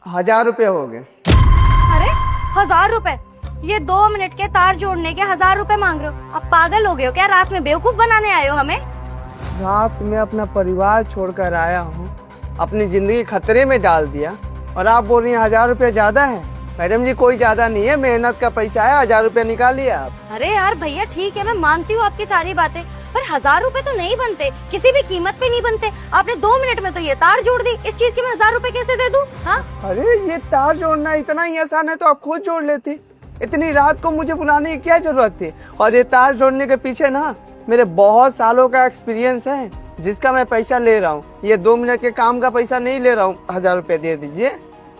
1000 रुपये हो गए। अरे 1000 रुपए? ये 2 मिनट के तार जोड़ने के 1000 रुपए मांग रहे हो? आप पागल हो गए हो क्या? रात में बेवकूफ बनाने आए हो हमें? रात में अपना परिवार छोड़कर आया हूँ, अपनी जिंदगी खतरे में डाल दिया और आप बोल रही हैं 1000 रुपये ज्यादा है। मैडम जी कोई ज्यादा नहीं है, मेहनत का पैसा है, 1000 रुपये निकालिए आप। अरे यार भैया ठीक है, मैं मानती हूँ आपकी सारी बातें, पर 1000 रुपए तो नहीं बनते, किसी भी कीमत पे नहीं बनते। आपने 2 मिनट में तो ये तार जोड़ दी, इस चीज के मैं 1000 रुपए कैसे दे दूँ? हाँ अरे ये तार जोड़ना इतना ही आसान है तो आप खुद जोड़ लेती। इतनी रात को मुझे बुलाने की क्या जरूरत थी? और ये तार जोड़ने के पीछे ना मेरे बहुत सालों का एक्सपीरियंस है, जिसका मैं पैसा ले रहा हूँ। ये 2 मिनट के काम का पैसा नहीं ले रहा हूँ। 1000 रुपये दे दीजिए।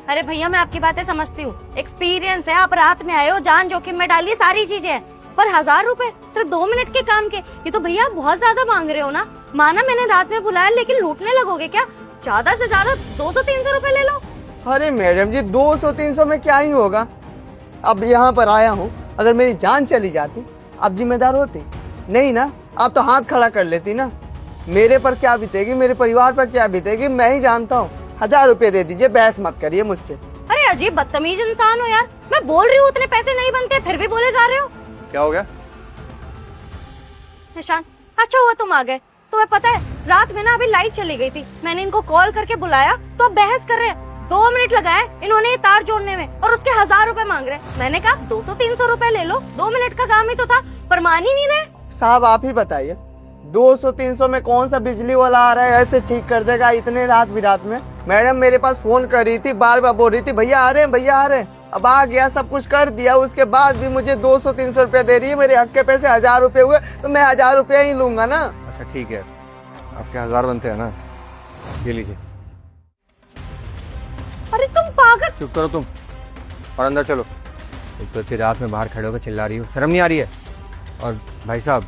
अरे भैया मैं आपकी बातें समझती हूँ, एक्सपीरियंस है, आप रात में आए हो, जान जोखिम में डाली, सारी चीजें हैं, पर 1000 रुपए सिर्फ 2 मिनट के काम के, ये तो भैया आप बहुत ज्यादा मांग रहे हो ना। माना मैंने रात में बुलाया, लेकिन लूटने लगोगे क्या? ज्यादा से ज्यादा 200-300 रुपए ले लो। अरे मैडम जी 200-300 में क्या ही होगा? अब यहाँ पर आया हूँ, अगर मेरी जान चली जाती आप जिम्मेदार होते? नहीं ना, आप तो हाथ खड़ा कर लेती ना। मेरे पर क्या बीतेगी, मेरे परिवार पर क्या बीतेगी, मैं ही जानता हूँ। 1000 रुपये दे दीजिए, बहस मत करिए मुझसे। अरे अजीब बदतमीज इंसान हो यार, मैं बोल रही हूँ उतने पैसे नहीं बनते, फिर भी बोले जा रहे हो। क्या हो गया? निशान अच्छा हुआ तुम आ गए। तुम्हें पता है रात में ना अभी लाइट चली गई थी, मैंने इनको कॉल करके बुलाया तो अब बहस कर रहे हैं। 2 मिनट लगाए इन्होंने ये तार जोड़ने में और उसके 1000 रुपए मांग रहे हैं। मैंने कहा 200-300 रुपए ले लो, 2 मिनट का काम ही तो था, पर मान ही नहीं रहे। साहब आप ही बताइए, 200-300 में कौन सा बिजली वाला आ रहा है ऐसे ठीक कर देगा इतने रात बिरात में? मैडम मेरे पास फोन कर रही थी, बार बार बोल रही थी भैया आ रहे हैं, भैया आ रहे हैं। अब आ गया, सब कुछ कर दिया, उसके बाद भी मुझे 200-300 रुपये दे रही है। मेरे हक के पैसे 1000 रुपये हुए तो मैं 1000 रुपये ही लूंगा ना। अच्छा ठीक है, आपके 1000 बनते हैं ना, ये लीजिए। अरे तुम पागल। चुप करो तुम और अंदर चलो। एक तो इतनी रात में बाहर खड़े होकर चिल्ला रही हो, शर्म नहीं आ रही है? और भाई साहब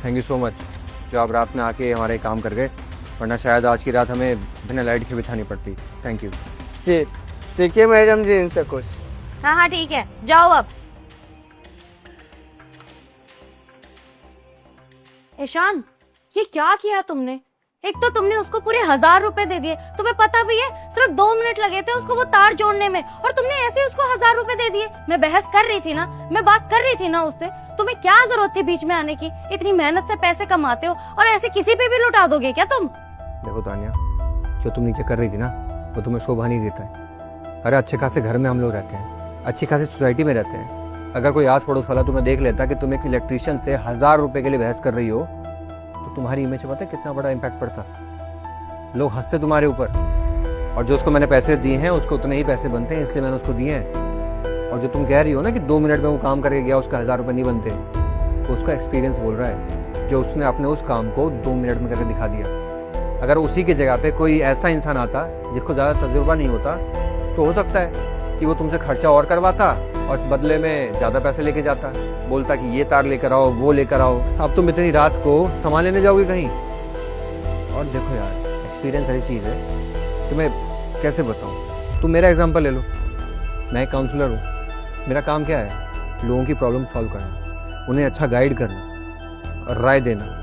थैंक यू सो मच जो आप रात में आके हमारे काम कर गए, वरना शायद आज की रात हमें बिना लाइट के बितानी पड़ती। Thank you. जी सीखिए मैडम जी इनसे कुछ। हाँ हाँ ठीक है, जाओ अब। ईशान ये क्या किया तुमने? एक तो तुमने उसको पूरे 1000 रुपए दे दिए, तुम्हें पता भी है सिर्फ 2 मिनट लगे थे उसको वो तार जोड़ने में, और तुमने ऐसे ही उसको 1000 रुपए दे दिए। मैं बहस कर रही थी ना, मैं बात कर रही थी ना उससे, तुम्हें क्या जरूरत थी बीच में आने की? इतनी मेहनत से पैसे कमाते हो और ऐसे किसी पे भी लुटा दोगे क्या तुम? देखो तानिया, जो तुम नीचे कर रही थी ना वो तुम्हें शोभा नहीं देता है। अरे अच्छे खासे घर में हम लोग रहते हैं, अच्छी खासी सोसाइटी में रहते हैं। अगर कोई आस पड़ोस वाला तुम्हें देख लेता कि तुम एक इलेक्ट्रीशियन से 1000 रुपए के लिए बहस कर रही हो तो तुम्हारी इमेज पे पता है कितना बड़ा इम्पैक्ट पड़ता? लोग हंसते तुम्हारे ऊपर, और जो उसको मैंने पैसे दिए हैं उसको उतने ही पैसे बनते हैं, इसलिए मैंने उसको दिए हैं। और जो तुम कह रही हो ना कि 2 मिनट में वो काम करके गया उसका 1000 रुपये नहीं बनते, तो उसका एक्सपीरियंस बोल रहा है, जो उसने अपने उस काम को 2 मिनट में करके दिखा दिया। अगर उसी की जगह पे कोई ऐसा इंसान आता जिसको ज़्यादा तजुर्बा नहीं होता तो हो सकता है कि वो तुमसे खर्चा और करवाता और बदले में ज़्यादा पैसे लेके जाता, बोलता कि ये तार लेकर आओ, वो लेकर आओ। अब तुम इतनी रात को सामान लेने जाओगे कहीं? और देखो यार, एक्सपीरियंस ऐसी चीज़ है, तुम्हें कैसे बताऊँ? तुम मेरा एग्जाम्पल ले लो, मैं एक काउंसलर हूँ। मेरा काम क्या है? लोगों की प्रॉब्लम सॉल्व करना, उन्हें अच्छा गाइड करना और राय देना।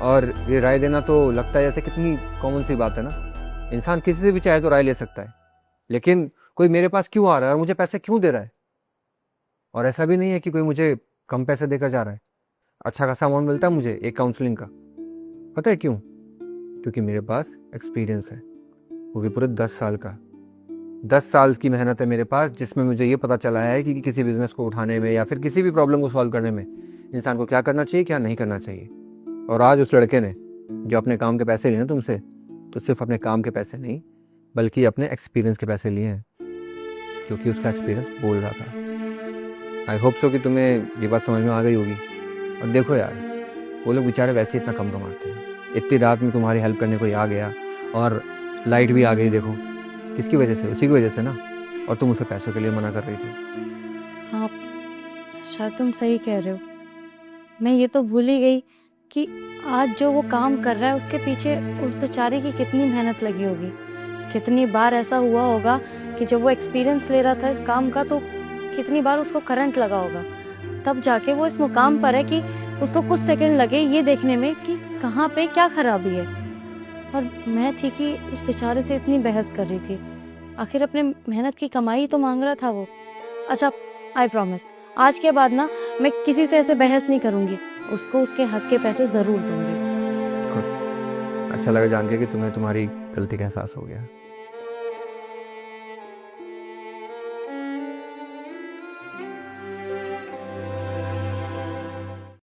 और ये राय देना तो लगता है जैसे कितनी कॉमन सी बात है ना, इंसान किसी से भी चाहे तो राय ले सकता है, लेकिन कोई मेरे पास क्यों आ रहा है और मुझे पैसे क्यों दे रहा है? और ऐसा भी नहीं है कि कोई मुझे कम पैसे देकर जा रहा है, अच्छा खासा अमाउंट मिलता है मुझे एक काउंसलिंग का। पता है क्यों? क्योंकि मेरे पास एक्सपीरियंस है, वो भी पूरे 10 साल का। 10 साल की मेहनत है मेरे पास, जिसमें मुझे ये पता चला है कि किसी बिजनेस को उठाने में या फिर किसी भी प्रॉब्लम को सॉल्व करने में इंसान को क्या करना चाहिए, क्या नहीं करना चाहिए। और आज उस लड़के ने जो अपने काम के पैसे लिए ना तुमसे, तो सिर्फ अपने काम के पैसे नहीं बल्कि अपने एक्सपीरियंस के पैसे लिए हैं, जो कि उसका एक्सपीरियंस बोल रहा था। आई होप सो कि तुम्हें ये बात समझ में आ गई होगी। और देखो यार, वो लोग बेचारे वैसे इतना कम कमाते हैं, इतनी रात में तुम्हारी हेल्प करने कोई आ गया और लाइट भी आ गई। देखो किसकी वजह से? उसी की वजह से ना। और तुम उसे पैसों के लिए मना कर रही थी। हाँ शायद तुम सही कह रहे हो, मैं ये तो भूल ही गई कि आज जो वो काम कर रहा है उसके पीछे उस बेचारे की कितनी मेहनत लगी होगी। कितनी बार ऐसा हुआ होगा कि जब वो एक्सपीरियंस ले रहा था इस काम का तो कितनी बार उसको करंट लगा होगा, तब जाके वो इस मुकाम पर है कि उसको कुछ सेकंड लगे ये देखने में कि कहाँ पे क्या खराबी है। और मैं थी कि उस बेचारे से इतनी बहस कर रही थी, आखिर अपने मेहनत की कमाई तो मांग रहा था वो। अच्छा, आई प्रॉमिस, आज के बाद ना मैं किसी से ऐसे बहस नहीं करूंगी, उसको उसके हक के पैसे जरूर दूंगी। अच्छा लगा जान के कि तुम्हें तुम्हारी गलती का एहसास हो गया।